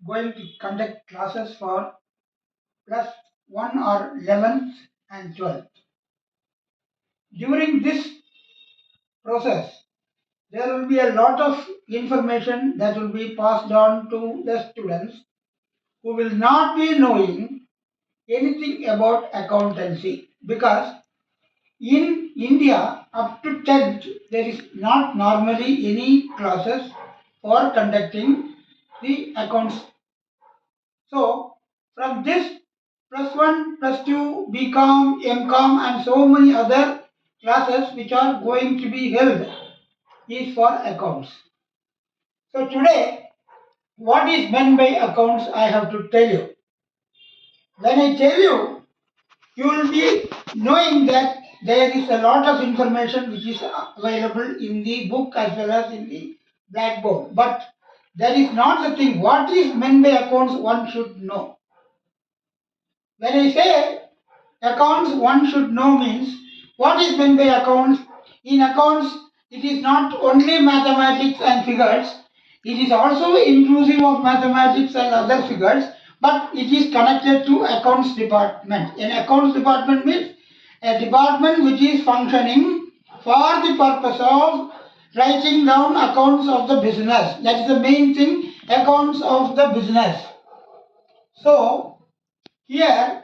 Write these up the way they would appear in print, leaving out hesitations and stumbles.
going to conduct classes for plus 1 or 11th and 12th. During this process, there will be a lot of information that will be passed on to the students who will not be knowing anything about accountancy, because in India up to 10th there is not normally any classes for conducting the accounts. So from this plus 1, plus 2, BCom, MCom and so many other classes which are going to be held is for accounts. So today, what is meant by accounts I have to tell you. When I tell you, you will be knowing that there is a lot of information which is available in the book as well as in the blackboard. But that is not the thing. What is meant by accounts one should know. When I say accounts one should know means, what is meant by accounts? In accounts, it is not only mathematics and figures, it is also inclusive of mathematics and other figures, but it is connected to accounts department. An accounts department means a department which is functioning for the purpose of writing down accounts of the business. That is the main thing, accounts of the business. So, here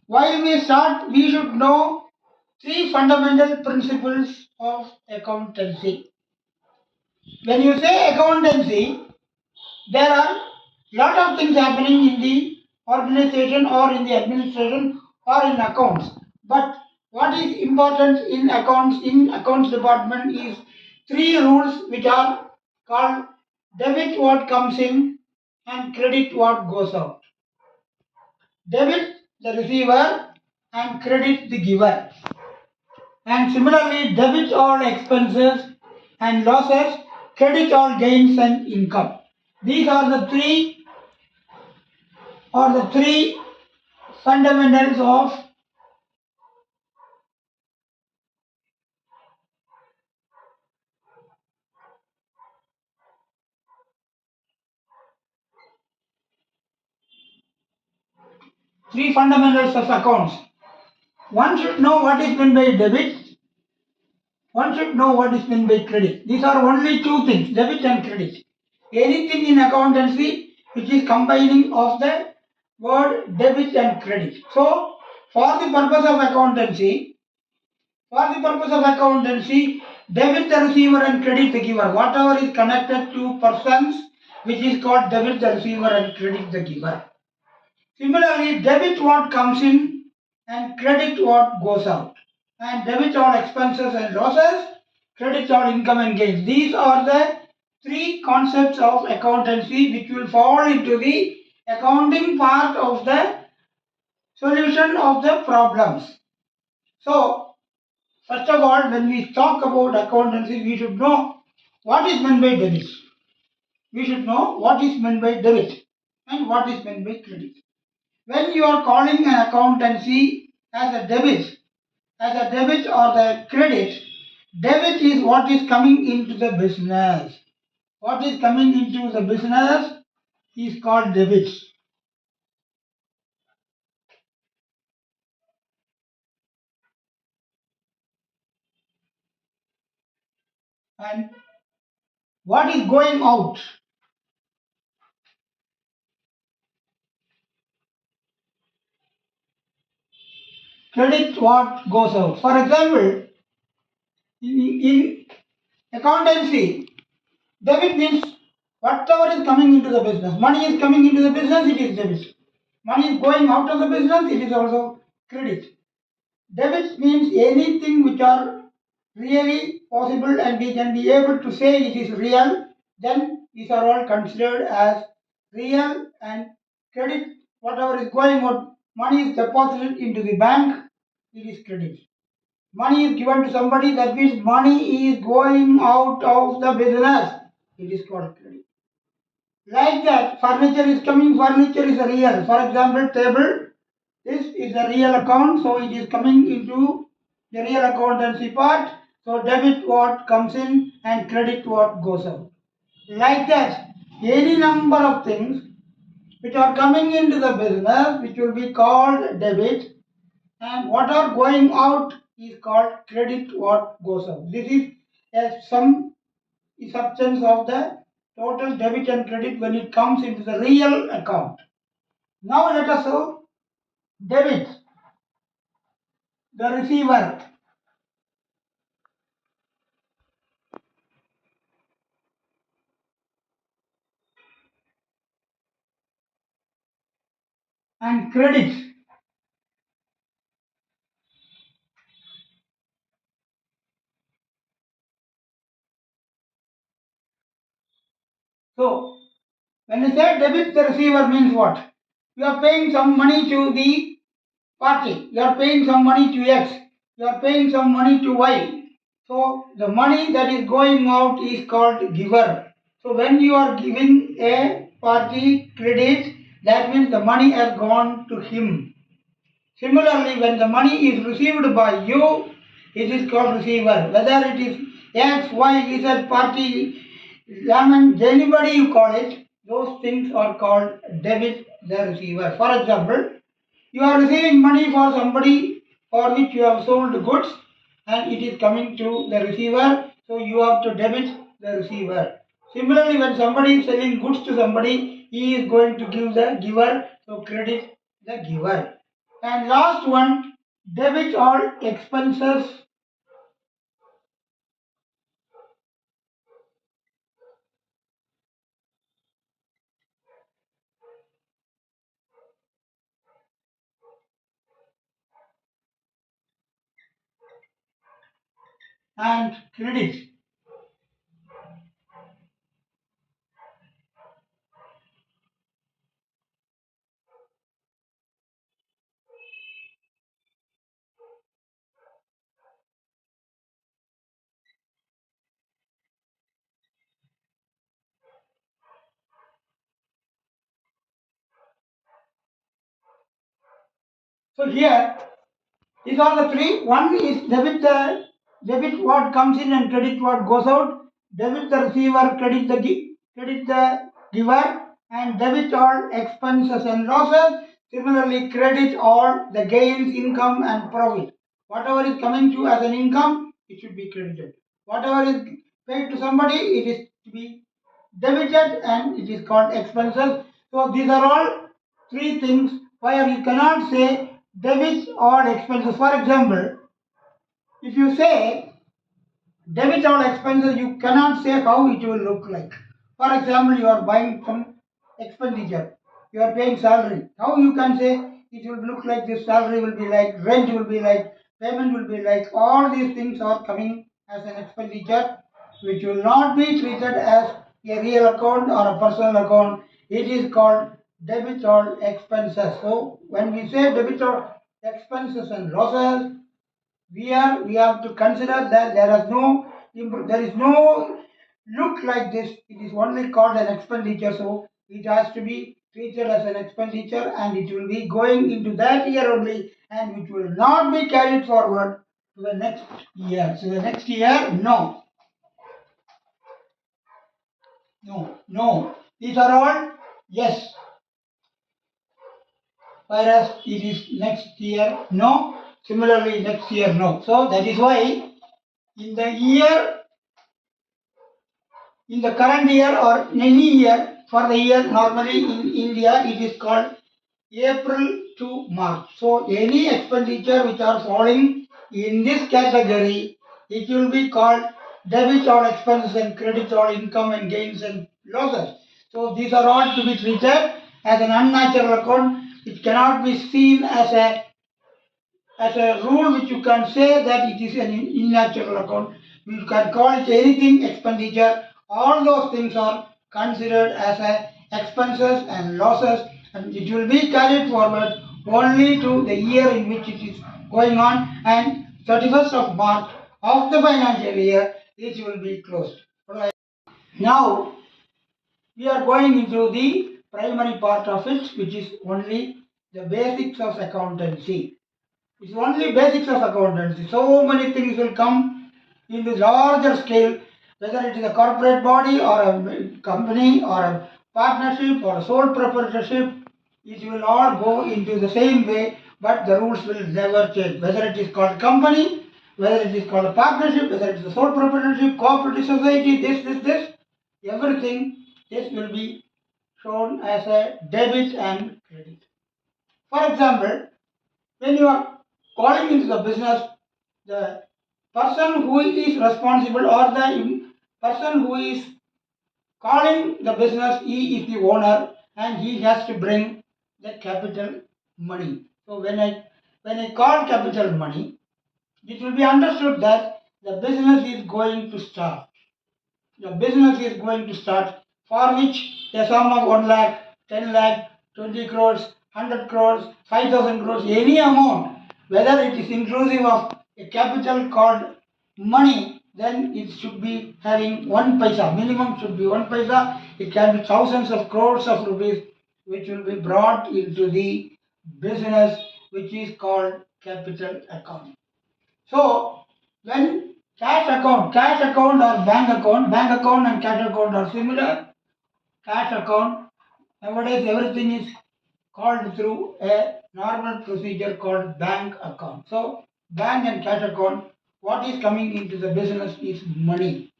while we start, we should know three fundamental principles of accountancy. When you say accountancy, there are lot of things happening in the organization or in the administration or in accounts. But what is important in accounts department is three rules which are called debit what comes in and credit what goes out. Debit the receiver and credit the giver. And similarly, debit all expenses and losses, credit all gains and income. These are the three fundamentals of accounts. One should know what is meant by debit. One should know what is meant by credit. These are only two things, debit and credit. Anything in accountancy which is combining of the word debit and credit. So, for the purpose of accountancy, debit the receiver and credit the giver. Whatever is connected to persons, which is called debit the receiver and credit the giver. Similarly, debit what comes in and credit what goes out. And debit all expenses and losses, credit all income and gains. These are the three concepts of accountancy which will fall into the accounting part of the solution of the problems. So, first of all, when we talk about accountancy, we should know what is meant by debit. We should know what is meant by debit and what is meant by credit. When you are calling an accountancy as a debit or the credit, debit is what is coming into the business. What is coming into the business is called debit. And what is going out? Credit what goes out. For example, in accountancy, debit means whatever is coming into the business. Money is coming into the business, it is debit. Money is going out of the business, it is also credit. Debit means anything which are really possible and we can be able to say it is real, then these are all considered as real. And credit, whatever is going out, money is deposited into the bank, it is credit. Money is given to somebody, that means money is going out of the business, it is called credit. Like that, furniture is coming, furniture is a real. For example, table, this is a real account, so it is coming into the real accountancy part. So debit what comes in and credit what goes out. Like that, any number of things which are coming into the business, which will be called debit, and what are going out is called credit, what goes out. This is a some substance of the total debit and credit when it comes into the real account. Now let us show debit, the receiver, and credit. So when you say debit the receiver means what? You are paying some money to the party, you are paying some money to X, you are paying some money to Y. So the money that is going out is called giver. So when you are giving a party credit, that means the money has gone to him. Similarly, when the money is received by you, it is called receiver. Whether it is X, Y, Z party, lemon, anybody you call it, those things are called debit the receiver. For example, you are receiving money for somebody for which you have sold goods and it is coming to the receiver, so you have to debit the receiver. Similarly, when somebody is selling goods to somebody, he is going to give the giver, so credit the giver. And last one, debit all expenses and credit. So here, these are the three. One is debit what comes in and credit what goes out. Debit the receiver, credit the giver, and debit all expenses and losses. Similarly, credit all the gains, income, and profit. Whatever is coming to you as an income, it should be credited. Whatever is paid to somebody, it is to be debited and it is called expenses. So these are all three things where you cannot say debit or expenses. For example, if you say debit all expenses, you cannot say how it will look like. For example, you are buying some expenditure, you are paying salary. How you can say it will look like this salary will be like, rent will be like, payment will be like, all these things are coming as an expenditure which will not be treated as a real account or a personal account. It is called debit or expenses. So when we say debit or expenses and losses, we have to consider that there is no look like this. It is only called an expenditure, so it has to be treated as an expenditure and it will be going into that year only and it will not be carried forward to the next year. So the next year, no, no. These are all yes, whereas it is next year, no. Similarly, next year, no. So that is why in the year, in the current year or any year, for the year normally in India it is called April to March. So any expenditure which are falling in this category, it will be called debit or expenses and credit or income and gains and losses. So these are all to be treated as an unnatural account. It cannot be seen as a rule which you can say that it is an unnatural account. You can call it anything expenditure. All those things are considered as a expenses and losses and it will be carried forward only to the year in which it is going on and 31st of March of the financial year it will be closed. Now we are going into the primary part of it which is only the basics of accountancy. It's only basics of accountancy. So many things will come in the larger scale, whether it is a corporate body or a company or a partnership or sole proprietorship, it will all go into the same way, but the rules will never change. Whether it is called company, whether it is called a partnership, whether it is a sole proprietorship, cooperative society, this, everything, this will be shown as a debit and credit. For example, when you are calling into the business, the person who is responsible or the person who is calling the business, he is the owner and he has to bring the capital money. So when I call capital money, it will be understood that the business is going to start. The business is going to start, for which a sum of 1 lakh, 10 lakh, 20 crores, 100 crores, 5,000 crores, any amount, whether it is inclusive of a capital called money, then it should be having 1 paisa. Minimum should be 1 paisa. It can be thousands of crores of rupees which will be brought into the business, which is called capital account. So, when cash account or bank account and cash account are similar. Cash account, nowadays everything is called through a normal procedure called bank account. So, bank and cash account, what is coming into the business is money.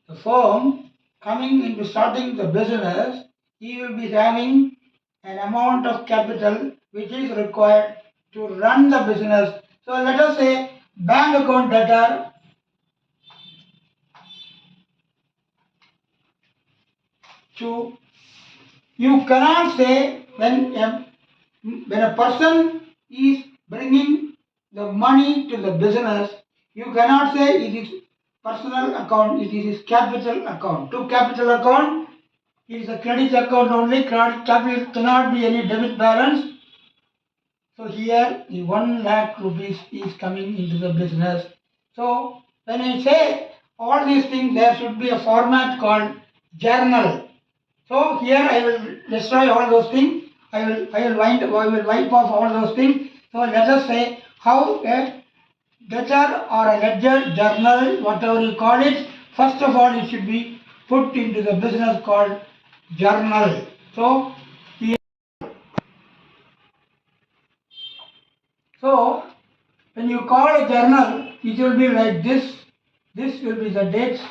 The firm coming into starting the business, he will be having an amount of capital which is required to run the business. So let us say bank account debtor to, you cannot say when a person is bringing the money to the business, you cannot say it is personal account, it is his capital account. To capital account, it is a credit account only, capital cannot be any debit balance. So here the 1 lakh rupees is coming into the business. So when I say all these things, there should be a format called journal. So here I will destroy all those things. I will wipe off all those things. So let us say how a debtor or a ledger, journal, whatever you call it. First of all, it should be put into the business called journal. So here, so when you call a journal, it will be like this. This will be the dates.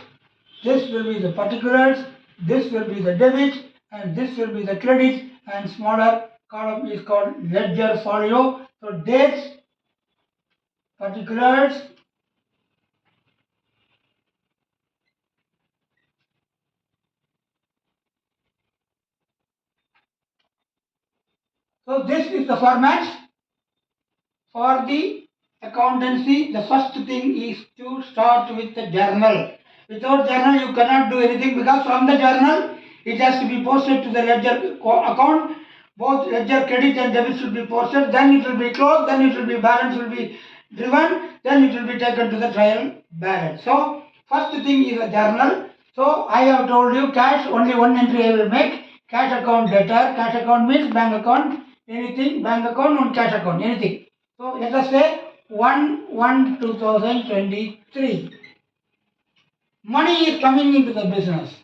This will be the particulars. This will be the debit, and this will be the credit. And smaller column is called ledger folio. So dates, particulars, so this is the format for the accountancy. The first thing is to start with the journal. Without journal, you cannot do anything because from the journal, it has to be posted to the ledger account. Both ledger credit and debit should be posted. Then it will be closed. Then it will be balance will be driven. Then it will be taken to the trial balance. So first thing is a journal. So I have told you cash, only one entry I will make. Cash account debtor. Cash account means bank account. Anything, bank account and cash account, anything. So let us say 1/1/2023. Money is coming into the business.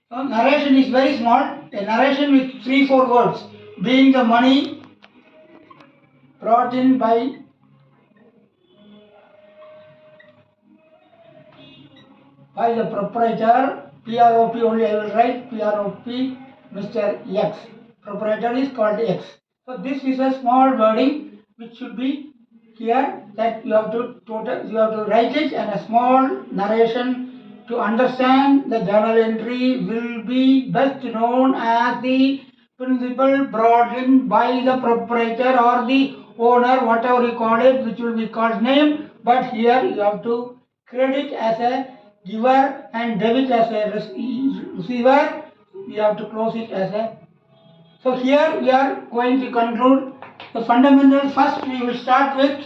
So narration is very small. A narration with 3-4 words. Being the money brought in by the proprietor, PROP only I will write, PROP, Mr. X. Proprietor is called X. So this is a small wording which should be here, that you have to write it, and a small narration to understand the journal entry will be best known as the principal brought in by the proprietor or the owner, whatever you call it, which will be called name, but here you have to credit as a giver and debit as a receiver. We have to close it as a. So here we are going to conclude the fundamental. First we will start with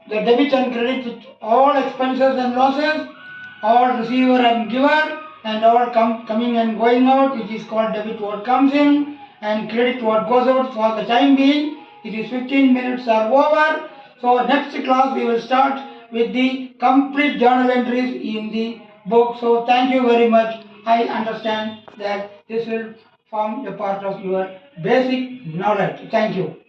the debit and credit with all expenses and losses, all receiver and giver, and all coming and going out, which is called debit what comes in, and credit what goes out. For the time being, it is 15 minutes are over. So next class we will start with the complete journal entries in the book. So thank you very much. I understand that this will form a part of your basic knowledge. Thank you.